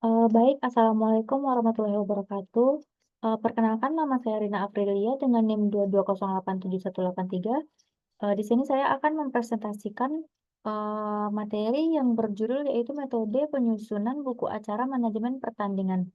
Baik, assalamualaikum warahmatullahi wabarakatuh. Perkenalkan nama saya Rina Aprilia dengan NIM 220871183. Di sini saya akan mempresentasikan materi yang berjudul yaitu metode penyusunan buku acara manajemen pertandingan.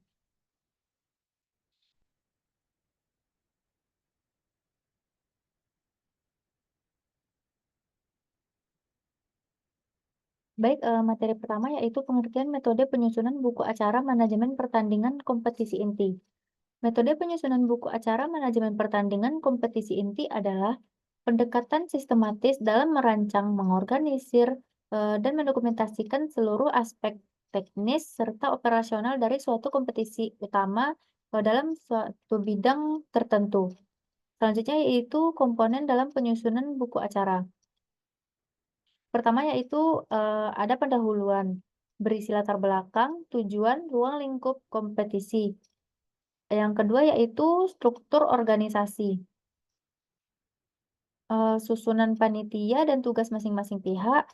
Baik, materi pertama yaitu pengertian metode penyusunan buku acara manajemen pertandingan kompetisi inti. Metode penyusunan buku acara manajemen pertandingan kompetisi inti adalah pendekatan sistematis dalam merancang, mengorganisir, dan mendokumentasikan seluruh aspek teknis serta operasional dari suatu kompetisi utama dalam suatu bidang tertentu. Selanjutnya yaitu komponen dalam penyusunan buku acara. Pertama yaitu ada pendahuluan, berisi latar belakang, tujuan, ruang lingkup kompetisi. Yang kedua yaitu struktur organisasi, susunan panitia dan tugas masing-masing pihak.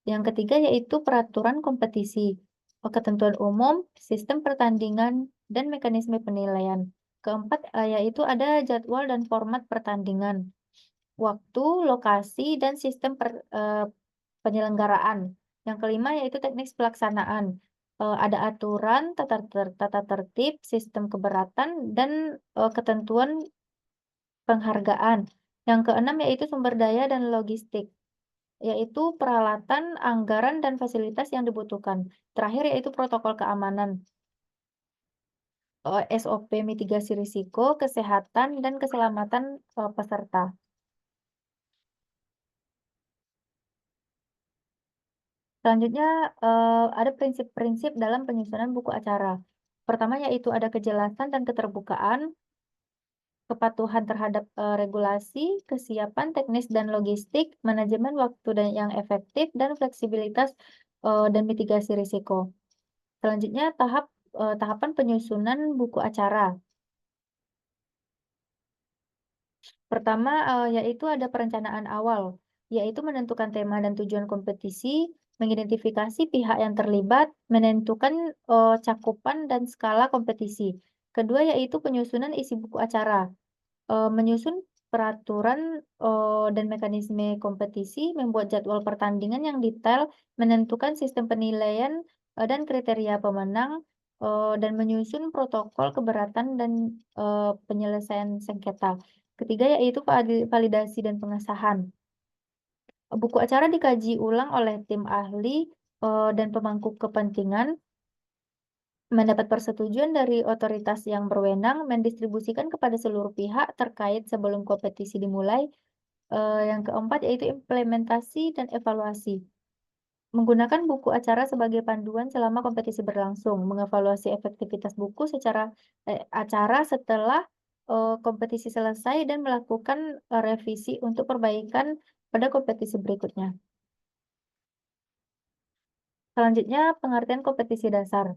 Yang ketiga yaitu peraturan kompetisi, ketentuan umum, sistem pertandingan, dan mekanisme penilaian. Keempat, yaitu ada jadwal dan format pertandingan, waktu, lokasi, dan sistem penyelenggaraan. Yang kelima yaitu teknik pelaksanaan. Ada aturan, tata tertib, sistem keberatan, dan ketentuan penghargaan. Yang keenam yaitu sumber daya dan logistik, yaitu peralatan, anggaran, dan fasilitas yang dibutuhkan. Terakhir yaitu protokol keamanan, SOP mitigasi risiko, kesehatan, dan keselamatan peserta. Selanjutnya, ada prinsip-prinsip dalam penyusunan buku acara. Pertama yaitu ada kejelasan dan keterbukaan, kepatuhan terhadap regulasi, kesiapan teknis dan logistik, manajemen waktu dan yang efektif, dan fleksibilitas dan mitigasi risiko. Selanjutnya, tahapan penyusunan buku acara. Pertama, yaitu ada perencanaan awal, yaitu menentukan tema dan tujuan kompetisi, mengidentifikasi pihak yang terlibat, menentukan cakupan dan skala kompetisi. Kedua, yaitu penyusunan isi buku acara, menyusun peraturan dan mekanisme kompetisi, membuat jadwal pertandingan yang detail, menentukan sistem penilaian dan kriteria pemenang, dan menyusun protokol keberatan dan penyelesaian sengketa. Ketiga yaitu validasi dan pengesahan. Buku acara dikaji ulang oleh tim ahli dan pemangku kepentingan, mendapat persetujuan dari otoritas yang berwenang, mendistribusikan kepada seluruh pihak terkait sebelum kompetisi dimulai. Yang keempat yaitu implementasi dan evaluasi. Menggunakan buku acara sebagai panduan selama kompetisi berlangsung, mengevaluasi efektivitas buku secara acara setelah kompetisi selesai dan melakukan revisi untuk perbaikan pada kompetisi berikutnya. Selanjutnya, pengertian kompetisi dasar.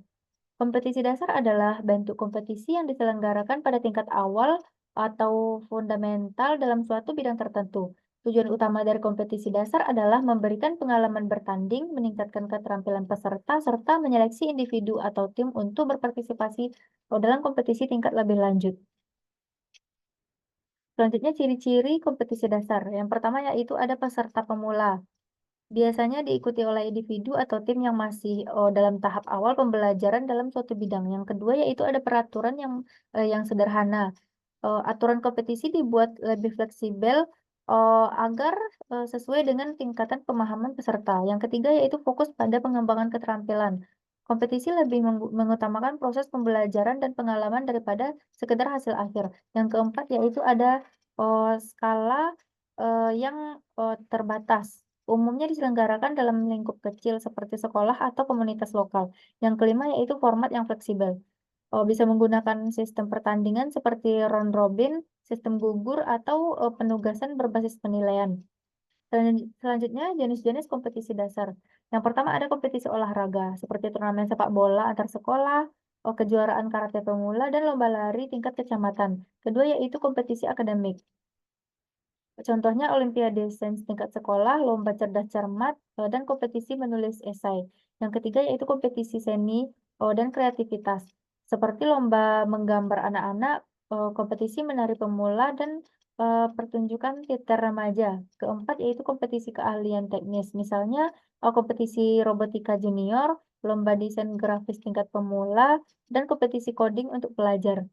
Kompetisi dasar adalah bentuk kompetisi yang diselenggarakan pada tingkat awal atau fundamental dalam suatu bidang tertentu. Tujuan utama dari kompetisi dasar adalah memberikan pengalaman bertanding, meningkatkan keterampilan peserta, serta menyeleksi individu atau tim untuk berpartisipasi dalam kompetisi tingkat lebih lanjut. Selanjutnya, ciri-ciri kompetisi dasar. Yang pertama yaitu ada peserta pemula. Biasanya diikuti oleh individu atau tim yang masih dalam tahap awal pembelajaran dalam suatu bidang. Yang kedua yaitu ada peraturan yang sederhana. Aturan kompetisi dibuat lebih fleksibel agar sesuai dengan tingkatan pemahaman peserta. Yang ketiga yaitu fokus pada pengembangan keterampilan. Kompetisi lebih mengutamakan proses pembelajaran dan pengalaman daripada sekedar hasil akhir. Yang keempat yaitu ada skala yang terbatas. Umumnya diselenggarakan dalam lingkup kecil seperti sekolah atau komunitas lokal. Yang kelima yaitu format yang fleksibel. Bisa menggunakan sistem pertandingan seperti round robin, sistem gugur, atau penugasan berbasis penilaian. Selanjutnya, jenis-jenis kompetisi dasar. Yang pertama ada kompetisi olahraga, seperti turnamen sepak bola antar sekolah, kejuaraan karate pemula, dan lomba lari tingkat kecamatan. Kedua yaitu kompetisi akademik. Contohnya Olimpiade Sains tingkat sekolah, lomba cerdas cermat, dan kompetisi menulis esai. Yang ketiga yaitu kompetisi seni, dan kreativitas, seperti lomba menggambar anak-anak, kompetisi menari pemula, dan, pertunjukan teater remaja. Keempat, yaitu kompetisi keahlian teknis, misalnya, kompetisi robotika junior, lomba desain grafis tingkat pemula, dan kompetisi coding untuk pelajar.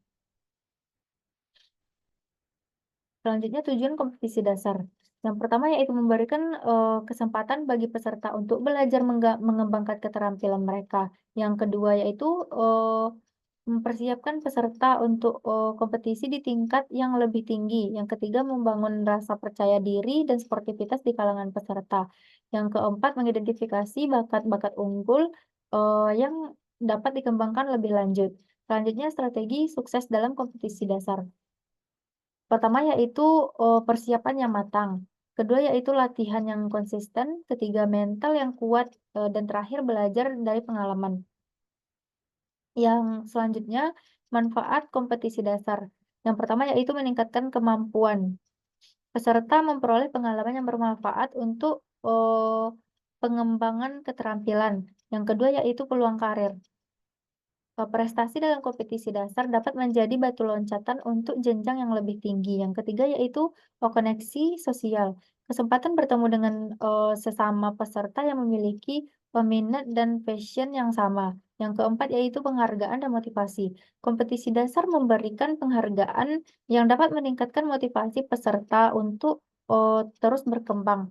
Selanjutnya tujuan kompetisi dasar. Yang pertama yaitu memberikan, kesempatan bagi peserta untuk belajar mengembangkan keterampilan mereka. Yang kedua yaitu, mempersiapkan peserta untuk, kompetisi di tingkat yang lebih tinggi. Yang ketiga membangun rasa percaya diri dan sportivitas di kalangan peserta. Yang keempat mengidentifikasi bakat-bakat unggul, yang dapat dikembangkan lebih lanjut. Selanjutnya strategi sukses dalam kompetisi dasar. Pertama yaitu, persiapan yang matang, kedua yaitu latihan yang konsisten, ketiga mental yang kuat, dan terakhir belajar dari pengalaman. Yang selanjutnya, manfaat kompetisi dasar. Yang pertama yaitu meningkatkan kemampuan. Peserta memperoleh pengalaman yang bermanfaat untuk, pengembangan keterampilan. Yang kedua yaitu peluang karir. Prestasi dalam kompetisi dasar dapat menjadi batu loncatan untuk jenjang yang lebih tinggi. Yang ketiga yaitu, koneksi sosial. Kesempatan bertemu dengan, sesama peserta yang memiliki peminat dan passion yang sama. Yang keempat yaitu penghargaan dan motivasi. Kompetisi dasar memberikan penghargaan yang dapat meningkatkan motivasi peserta untuk, terus berkembang.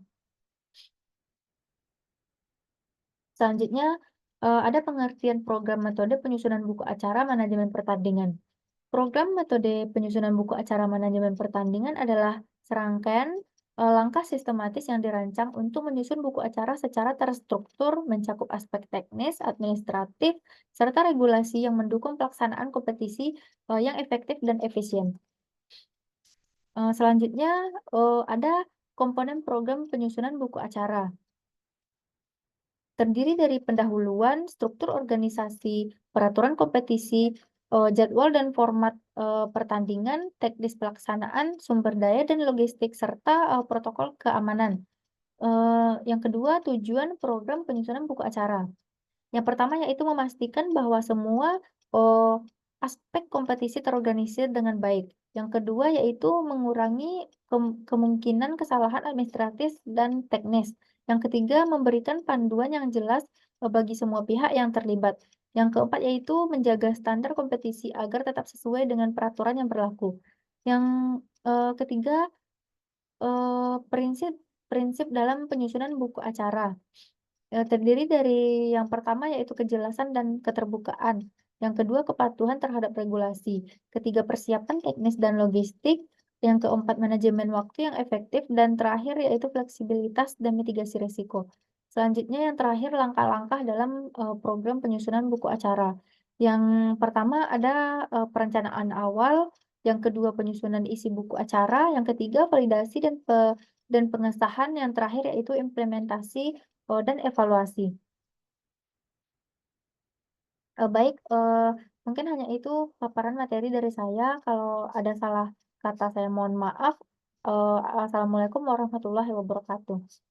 Selanjutnya, ada pengertian program metode penyusunan buku acara manajemen pertandingan. Program metode penyusunan buku acara manajemen pertandingan adalah serangkaian langkah sistematis yang dirancang untuk menyusun buku acara secara terstruktur, mencakup aspek teknis, administratif, serta regulasi yang mendukung pelaksanaan kompetisi yang efektif dan efisien. Selanjutnya, ada komponen program penyusunan buku acara. Terdiri dari pendahuluan, struktur organisasi, peraturan kompetisi, jadwal dan format, pertandingan, teknis pelaksanaan, sumber daya dan logistik, serta, protokol keamanan. Yang kedua, tujuan program penyusunan buku acara. Yang pertama yaitu memastikan bahwa semua, eee, aspek kompetisi terorganisir dengan baik. Yang kedua yaitu mengurangi kemungkinan kesalahan administratif dan teknis. Yang ketiga memberikan panduan yang jelas, bagi semua pihak yang terlibat. Yang keempat yaitu menjaga standar kompetisi agar tetap sesuai dengan peraturan yang berlaku. Yang, ketiga, prinsip prinsip dalam penyusunan buku acara. Terdiri dari yang pertama yaitu kejelasan dan keterbukaan, yang kedua kepatuhan terhadap regulasi, ketiga persiapan teknis dan logistik, yang keempat manajemen waktu yang efektif, dan terakhir yaitu fleksibilitas dan mitigasi risiko. Selanjutnya yang terakhir langkah-langkah dalam, program penyusunan buku acara. Yang pertama ada, perencanaan awal, yang kedua penyusunan isi buku acara, yang ketiga validasi dan pengesahan, yang terakhir yaitu implementasi dan evaluasi. Baik, mungkin hanya itu paparan materi dari saya. Kalau ada salah kata saya mohon maaf. Assalamualaikum warahmatullahi wabarakatuh.